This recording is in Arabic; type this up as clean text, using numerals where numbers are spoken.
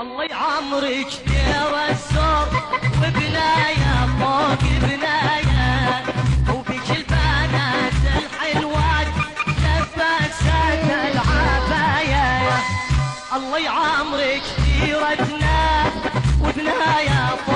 الله يعمرك دير الزور وبناية فوق بناية، وبك البنات الحلوات لبست العباية. الله يعمرك ديرتنا وبناية فوق